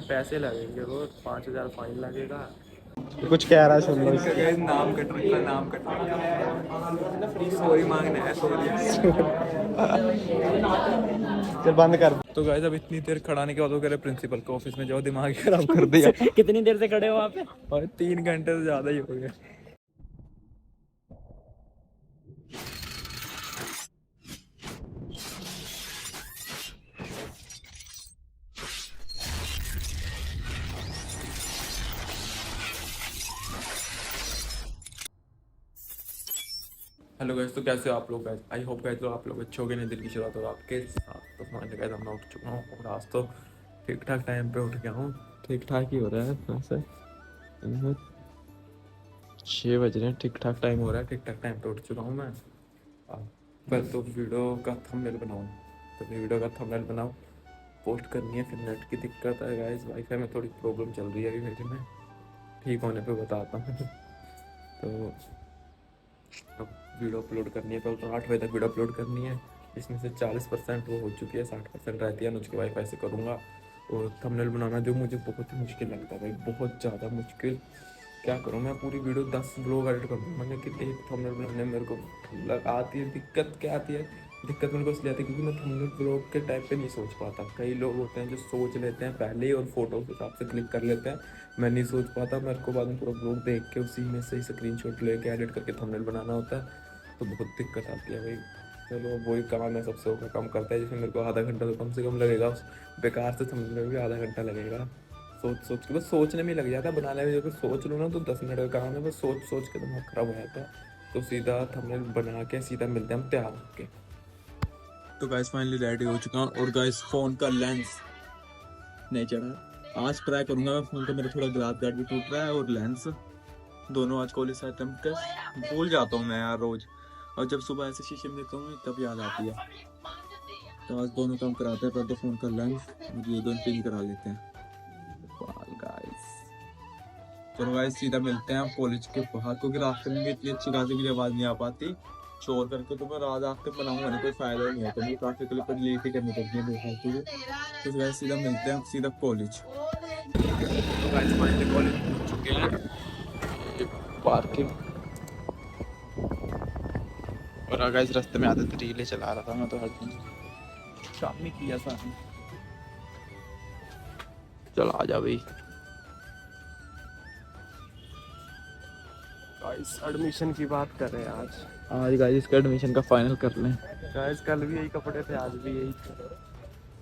पैसे लगेंगे, वो 5,000 फाइन लगेगा। कुछ कह रहा है, सुन लो। नाम कट रखा, नाम कट रखा, फ्री सॉरी मांगना है, सॉरी। चल बंद कर। तो गाइस अब इतनी देर खड़ा आने के बाद वो कह रहे प्रिंसिपल को ऑफिस में जाओ, दिमाग खराब कर दिया। कितनी देर से खड़े हो वहाँ पे? और 3 घंटे से ज़्यादा ही हो गए। हेलो गाइस, तो कैसे हो आप लोग गाइस? आई होप गाइस तो आप लोग अच्छे हो गए। नहीं दिन की शुरुआत और आपके साथ तो फाइनली गाइस मैं उठ चुका हूँ और आज तो ठीक ठाक टाइम पे उठ गया हूँ। ठीक ठाक ही हो रहा है वैसे, 6 बज रहे हैं, ठीक ठाक टाइम हो रहा है, ठीक ठाक टाइम पे उठ चुका हूँ मैं। पर तो वीडियो का थंबनेल बनाऊँ, तो वीडियो का थंबनेल बनाऊँ, पोस्ट करनी है। फिर नेट की दिक्कत है गाइस, वाईफाई में थोड़ी प्रॉब्लम चल रही है अभी मेरे में, ठीक होने पे बताता हूँ। तो अब वीडियो अपलोड करनी है, तो 8 बजे तक वीडियो अपलोड करनी है। इसमें से 40% वो हो चुकी है, 60% रहती है, उसके वाईफाई से करूँगा। और थंबनेल बनाना जो मुझे बहुत ही मुश्किल लगता है भाई, बहुत ज़्यादा मुश्किल। क्या करूँ मैं, पूरी वीडियो 10 ब्लॉग एडिट कर दूँ मैंने कि एक थंबनेल बनाने में मेरे को आती है। दिक्कत क्या आती है, दिक्कत मेरे को इसलिए आती है क्योंकि मैं थंबनेल ब्लॉग के टाइप पे नहीं सोच पाता। कई लोग होते हैं जो सोच लेते हैं पहले ही और फोटो के हिसाब से क्लिक कर लेते हैं, मैं नहीं सोच पाता। मेरे को बाद में पूरा ब्लॉग देख के उसी में से ही स्क्रीनशॉट लेके एडिट करके थंबनेल बनाना होता है, तो बहुत दिक्कत आती है भाई। चलो वही काम है, सबसे होकर काम करता है, जिसमें मेरे को आधा घंटा तो कम से कम लगेगा। उस बेकार से थंबनेल में भी आधा घंटा लगेगा। सोच सोच के बस सोचने में लग जाता है, बनाने में जब सोच लूँ ना तो 10 मिनट का काम है, बस सोच सोच के दिमाग खराब हो जाता है। तो सीधा थंबनेल बना के सीधा मिलते हैं हम तैयार होके। तो गाइस फाइनली रेडी हो चुका हूँ और गाइस फ़ोन का लेंस नहीं चढ़ा। आज ट्राई करूँगा मैं, फ़ोन का मेरा थोड़ा ग्लास गार्ड भी टूट रहा है और लेंस दोनों आज कॉलेज से अटेम्प्ट कर भूल जाता हूँ मैं यार रोज़। और जब सुबह ऐसे शीशे में देखता हूँ तब याद आती है। तो आज दोनों काम कराते हैं, पहले तो फ़ोन का लेंस और ये दोनों चेंज करा लेते हैं। गाइस चलो गाइस सीधा मिलते हैं कॉलेज के बाहर, क्योंकि रास्ते में भी इतनी अच्छी खासी भी आवाज़ नहीं आ पाती शोर करके, तो मैं रात आके बनाऊंगा नहीं, कोई फायदा नहीं है। तो मुझे काफ़ी क्लिप डिलीट ही करनी पड़ती है बेफालतू की। तो गाइस सीधा मिलते हैं सीधा कॉलेज। तो गाइस फाइनली कॉलेज पहुंच चुके हैं, पार्किंग। और गाइस रास्ते में आते थे रीले चला रहा था मैं, तो हर दिन शाम में किया था। चल आ जा भाई। गाइस एडमिशन की बात कर रहे हैं आज गाइस इसका एडमिशन का फाइनल कर लें। गाइस कल भी यही कपड़े थे, आज भी यही,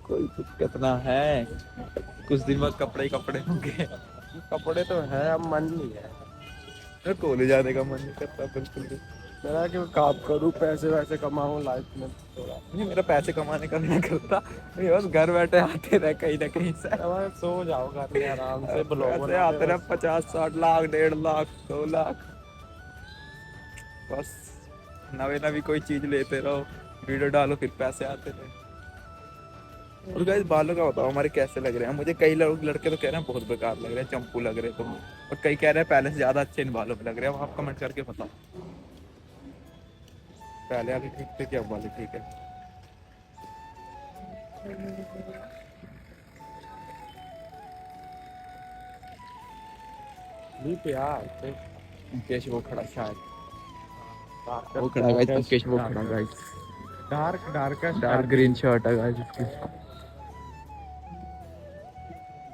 कोई दिक्कत ना है। कुछ दिन बाद कपड़े ही कपड़े होंगे। कपड़े तो है, अब मन नहीं है, कॉलेज जाने का मन नहीं करता बिल्कुल भी। मेरा क्यों काम करूँ, पैसे वैसे कमाऊँ लाइफ में थोड़ा। नहीं मेरा पैसे कमाने का नहीं करता, ये बस घर बैठे आते रहे कहीं ना कहीं से। अब सो जाओ घर में आराम से, ब्लॉग पैसे आते रहे 50-60 लाख, 1.5 लाख, 2 लाख, बस नवी नवी कोई चीज लेते रहो, वीडियो डालो, फिर पैसे आते रहे। और गाइस बालों का बताओ हमारे कैसे लग रहे हैं? मुझे कई लोग लड़के तो कह रहे हैं बहुत बेकार लग रहे हैं, चंपू लग रहे हैं तुम, और कई कह रहे हैं पहले से ज्यादा अच्छे इन बालों पे लग रहे हैं। आप कमेंट करके बताओ पहले वाले ठीक थे कि अब वाले ठीक है? यार मुकेश वो खड़ा शायद, डार्क वो खड़ा गाइस, मुकेश वो खड़ा guys, dark dark green shirt है गाइस उसकी।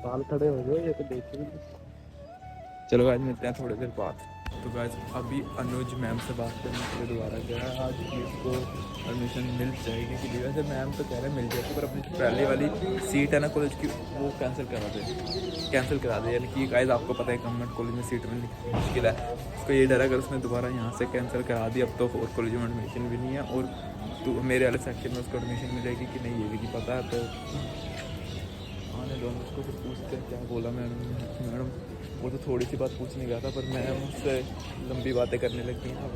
बाल खड़े हो गए ये तो देखेंगे। चलो गाइस मिलते हैं थोड़ी देर बाद। तो गाइस अभी अनुज मैम से बात करने के लिए दोबारा गया, आज इसको एडमिशन मिल जाएगी कि वैसे मैम तो कह रहे हैं मिल जाएगी, पर अपनी पहले वाली सीट है ना कॉलेज की वो कैंसिल करा दे। यानी कि गाइस आपको पता है गवर्नमेंट कॉलेज में सीट मिलनी मुश्किल है, उसको ये डर है अगर उसने दोबारा यहाँ से कैंसिल करा दी अब तो और कॉलेज में एडमिशन भी नहीं है, और तो मेरे वाले सेक्शन में उसको एडमिशन मिलेगी कि नहीं ये भी नहीं पता है। तो आने दो उसको, फिर पूछते हैं क्या बोला मैडम। वो तो थोड़ी सी बात पूछने गया था पर मैम उससे लंबी बातें करने लगी हैं।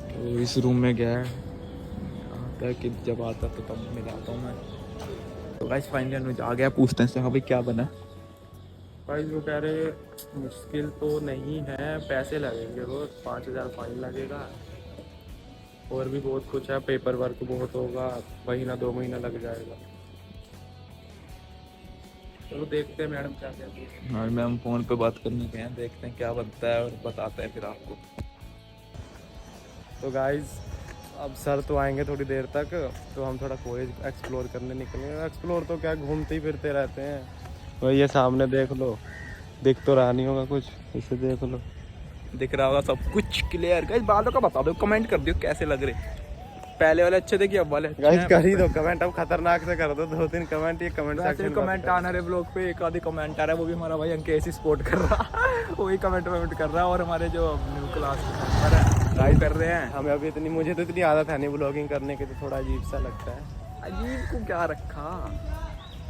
तो इस रूम में गया आता है कि जब आता तो तब मिलाता हूँ मैं। तो गाइस फाइनली अनुज आ गया, पूछते हैं हाँ भाई क्या बना। भाई वो कह रहे मुश्किल तो नहीं है, पैसे लगेंगे, वो 5,000 फाइन लगेगा, और भी बहुत कुछ है, पेपर वर्क बहुत होगा, महीना 2 महीना लग जाएगा। चलो देखते हैं मैडम क्या कहती है। हाँ मैम फ़ोन पे बात करने गए हैं, देखते हैं क्या बनता है और बताते हैं फिर आपको। तो गाइज अब सर तो आएंगे थोड़ी देर तक, तो हम थोड़ा कॉलेज एक्सप्लोर करने निकलेंगे। एक्सप्लोर तो क्या, घूमते ही फिरते रहते हैं। तो ये सामने देख लो, दिख तो रहा नहीं होगा कुछ, इसे देख लो। दिख रहा होगा सब कुछ क्लियर। गाइस बालों का बता दो, कमेंट कर दियो कैसे लग रहे। पहले वाले अच्छे थे कि अब वाले अच्छे गाइस हैं? कर ही दो कमेंट, अब खतरनाक से कर दो 2-3 कमेंट, ये कमेंट वैसे सेक्शन कमेंट आना रहे ब्लॉग पे, एक आधे कमेंट आ रहा है, वो भी हमारा भाई अंकेश ही सपोर्ट कर रहा वही कमेंट कर रहा है। और हमारे जो न्यू क्लास के मेंबर है गाइड कर रहे हैं। हमें अभी इतनी, मुझे तो इतनी आदत है नहीं ब्लॉगिंग करने की, तो थोड़ा अजीब सा लगता है। अजीब को क्या रखा,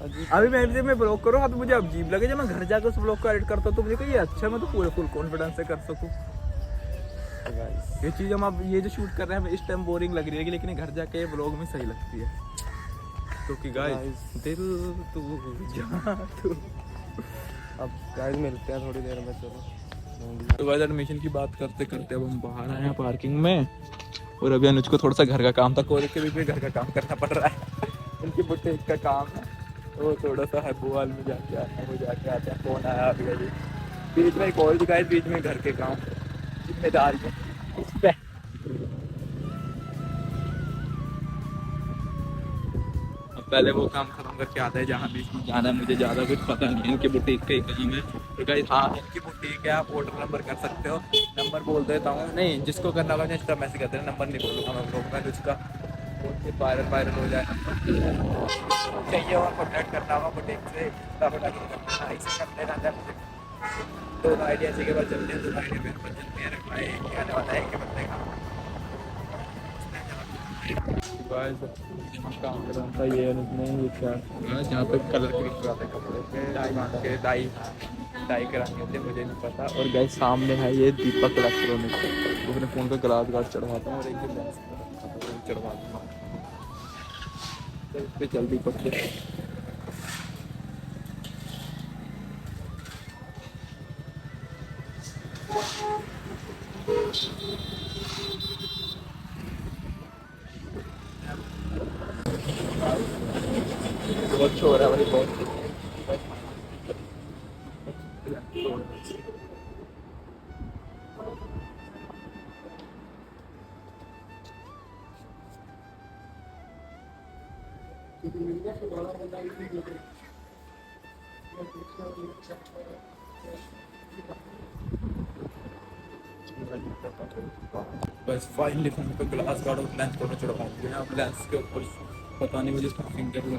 अजीब। अभी मैं ब्लॉग करूँ अभी मुझे अजीब लगे, जब मैं घर जाकर उस ब्लॉग को एडिट करता हूँ तो मुझे कहीं अच्छा, मैं तो पूरे फुल कॉन्फिडेंस से कर सकूँ। तो गाइस ये चीज़ हम अब ये जो शूट कर रहे हैं इस टाइम बोरिंग लग रही है, लेकिन ये घर जाके ये ब्लॉग में सही लगती है। क्योंकि गाइस दिल तू जा तू। अब गाइस मिलते हैं थोड़ी देर में, चलो। तो गाइस एडमिशन की बात करते करते अब हम बाहर आए हैं पार्किंग में, और अभी अनुज को थोड़ा सा घर का काम था, कॉलेज के बीच में घर का काम करना पड़ रहा है। उनकी बुटीक का काम है, तो थोड़ा सा हैबोवाल में जाके आते हैं, वो जाके आते हैं। फोन आया अभी अभी, बीच में कॉलेज गाइस, बीच में घर के काम, जिम्मेदारी है इस पे। अब पहले वो काम खत्म करके आता है जहाँ भी इसमें जाना है। मुझे ज़्यादा कुछ पता नहीं है, इनकी बुटीक का ही काम है। तो गाइस हाँ इनकी बुटीक है, आप ऑर्डर नंबर कर सकते हो। नंबर बोल देता हूँ, नहीं जिसको करना होगा इंस्टा मैसेज करते हैं, नंबर नहीं बोलूँगा मैं लोग, मैं उसका वायरल हो जाए नंबर चाहिए और कॉन्टैक्ट करना होगा बुटीक से। ऐसे कर लेना था मुझे। दो आइडिया चाहिए के बाद चलते हैं, दो आइडिया मेरे पास चलते हैं, रखा है क्या आने वाला है कि बंदे का काम कर रहा था। ये नहीं क्या जहाँ पे कलर क्रिक कराते कपड़े पे, डाई डाई करानी होती है, मुझे नहीं पता। और गाइस सामने है ये दीपक इलेक्ट्रॉनिक्स, अपने फ़ोन का ग्लास गार्ड चढ़वाता हूँ और एक लेंस चढ़वा दूँगा। तो इस पर जल्दी पकड़े। बहुत शोर है भाई, बहुत। बस फाइनली फोन पे ग्लास गार्ड और लेंस दोनों चढ़वा दिए हैं। अब लेंस के ऊपर पता नहीं मुझे इसका फिंगर नहीं,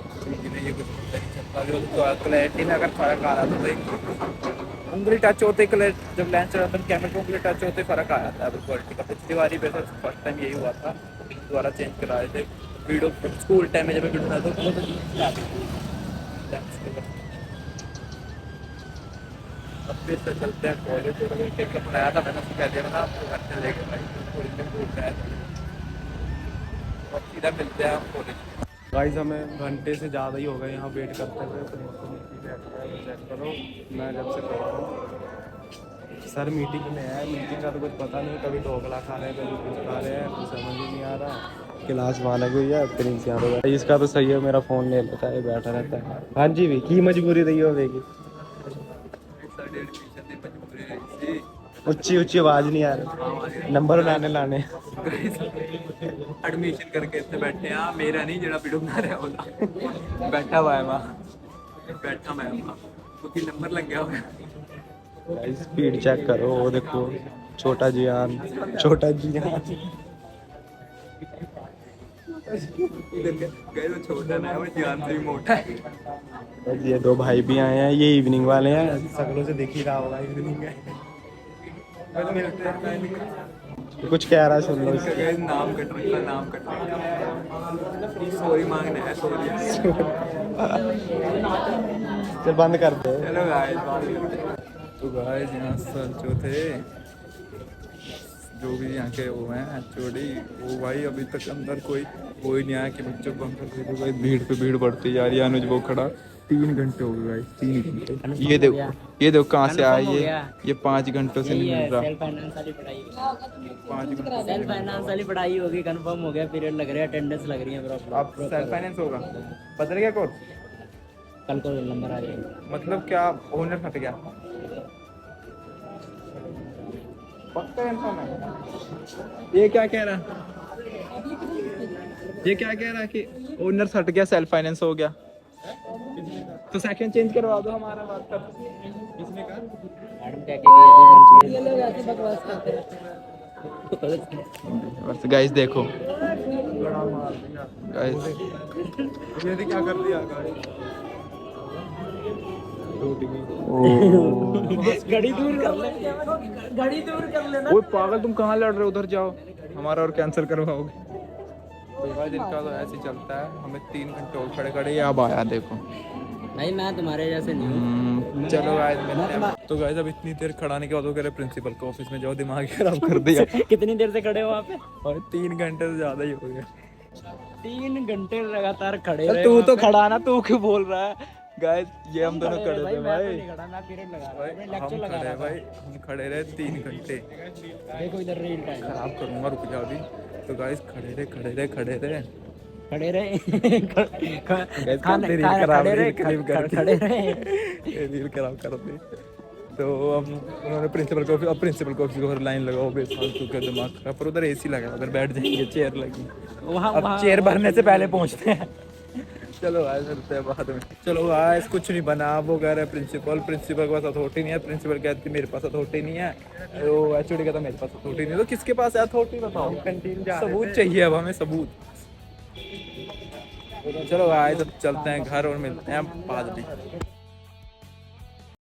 ये कुछ पता नहीं चलता। जो क्लैरिटी में अगर फर्क आ रहा था तो उंगली टच होते जब लेंस चढ़ाता है कैमरे को, उंगली टच होते फ़र्क आ जाता है। अब क्वालिटी का पिछली बारी पे फर्स्ट टाइम यही हुआ था, दोबारा चेंज कराए थे वीडियो स्कूल टाइम में जब वीडियो बनाता तो बहुत अब फिर से चलते हैं कॉलेज। टिकट बनाया था मैंने, उसको कह दिया था आपको घर से लेकर कॉलेज में भूल रहा है, और सीधा मिलते हैं हम कॉलेज। गाइस हमें घंटे से ज़्यादा ही हो गए यहाँ वेट करते हुए। चेक करो, मैं जब से बैठा हूँ। सर मीटिंग में है, मीटिंग का तो कुछ पता नहीं, कभी ढोकला खा रहे हैं कभी कुछ खा रहे हैं, कुछ समझ ही नहीं आ रहा। क्लास वहाँ लगी हुई है, प्रिंस यहाँ पे। इसका तो सही है, मेरा फ़ोन ले लेता है, बैठा रहता है। हाँ जी भी की मजबूरी रही होगी, ऊंची ऊंची आवाज़ नहीं आ रही, नंबर लाने एडमिशन करके इतने बैठे हैं, मेरा नहीं जरा वीडियो बना रहा होगा बैठा हुआ है वहाँ, बैठा मैं वहाँ क्योंकि नंबर लग गया हुआ। स्पीड चेक करो, वो देखो छोटा जियान, छोटा जियान। वो छोटा ना है, वो जान से भी मोटा है। बस ये दो भाई भी आए हैं, ये इवनिंग वाले हैं, शक्लों से दिख ही रहा होगा इवनिंग है। कुछ कह रहा है, सुन लो। नाम कट रखा, नाम कट रखा, सॉरी मांगना है, सॉरी। चल बंद कर दे। चलो गाइस, तो गाइस यहाँ सर जो थे, जो भी यहाँ के वो हैं चोरी, वो भाई अभी तक अंदर कोई नहीं आया कि बच्चों को अंदर दे दो। भाई भीड़ पे भीड़ बढ़ती जा रही है। अनुज वो खड़ा 3 घंटे हो गए भाई, 3 घंटे। ये देखो कहाँ से आया ये 5 घंटों से नहीं मिल रहा। सेल्फ फाइनेंस वाली पढ़ाई, 5 घंटे सेल्फ फाइनेंस वाली पढ़ाई होगी, कंफर्म हो गया, पीरियड लग रहा है, अटेंडेंस लग रही है प्रॉपर। आप सेल्फ फाइनेंस होगा, बदल गया कोर्स? कल को नंबर आ जाएगा। मतलब क्या ओनर फट गया? पक्का कंफर्म है? ये क्या कह रहा है? ये क्या कह रहा है कि ओनर फट गया, सेल्फ फाइनेंस हो गया? तो सेकंड चेंज करवा दो हमारा बात कर। किसने कहा? मैडम क्या कह रही है? ये लोग ऐसे बकवास करते हैं। बस गाइस देखो गाइस, ये क्या कर दिया घड़ी दूर कर ले, घड़ी दूर कर लेना। ओए पागल, तुम कहाँ लड़ रहे हो? उधर जाओ, हमारा और कैंसिल करवाओगे। तो भाई दिन का तो ऐसे ही चलता है, हमें 3 घंटे और खड़े खड़े अब आया देखो। भाई मैं तुम्हारे जैसे नहीं हूँ। चलो गाइस मिलते हैं। तो गाइस अब इतनी देर खड़ाने के बाद वो कह रहे प्रिंसिपल के ऑफिस में जाओ, दिमाग खराब कर दिया। कितनी देर से खड़े हो वहाँ पे? और 3 घंटे से ज्यादा ही हो गया। 3 घंटे लगातार खड़े अरे रहे तू वहाँ तो पे। खड़ा ना, तू क्यों बोल रहा है? गाइस ये हम दोनों खड़े खड़े रहे थे मैं तो भाई। नहीं खड़ा, मैं पीरियड लगा रहा भाई था, मैं हम लेक्चर लगा खड़े रहा भाई, था। हम खड़े रहे 3 घंटे। देखो इधर रील टाइम खराब करूंगा, रुक जा अभी। तो गाइस खड़े रहे खड़े रहे खड़े रहे खड़े रहे। Guys, खाने करते रील खाने खराब, खड़े रहे, रील क्लिप करती। खड़े रहे। ये रील खराब कर दी। तो हम उन्होंने प्रिंसिपल को, अब प्रिंसिपल को ऑफिस को लाइन लगाओ बेफालतू का दिमाग खराब। पर उधर एसी लगा, उधर बैठ जाएंगे, चेयर लगी। वहाँ अब चेयर भरने से पहले पहुंचते हैं। चलो आज मिलते हैं बाद में। चलो आज कुछ नहीं बना, वो कह रहे प्रिंसिपल के पास अथॉरिटी नहीं है। प्रिंसिपल कहती मेरे पास अथॉरिटी नहीं है। तो एचओडी कहता मेरे पास अथॉरिटी नहीं है। तो किसके पास है अथॉरिटी बताओ? सबूत चाहिए अब हमें, सबूत। चलो आज अब चलते हैं घर और मिलते हैं बाद में।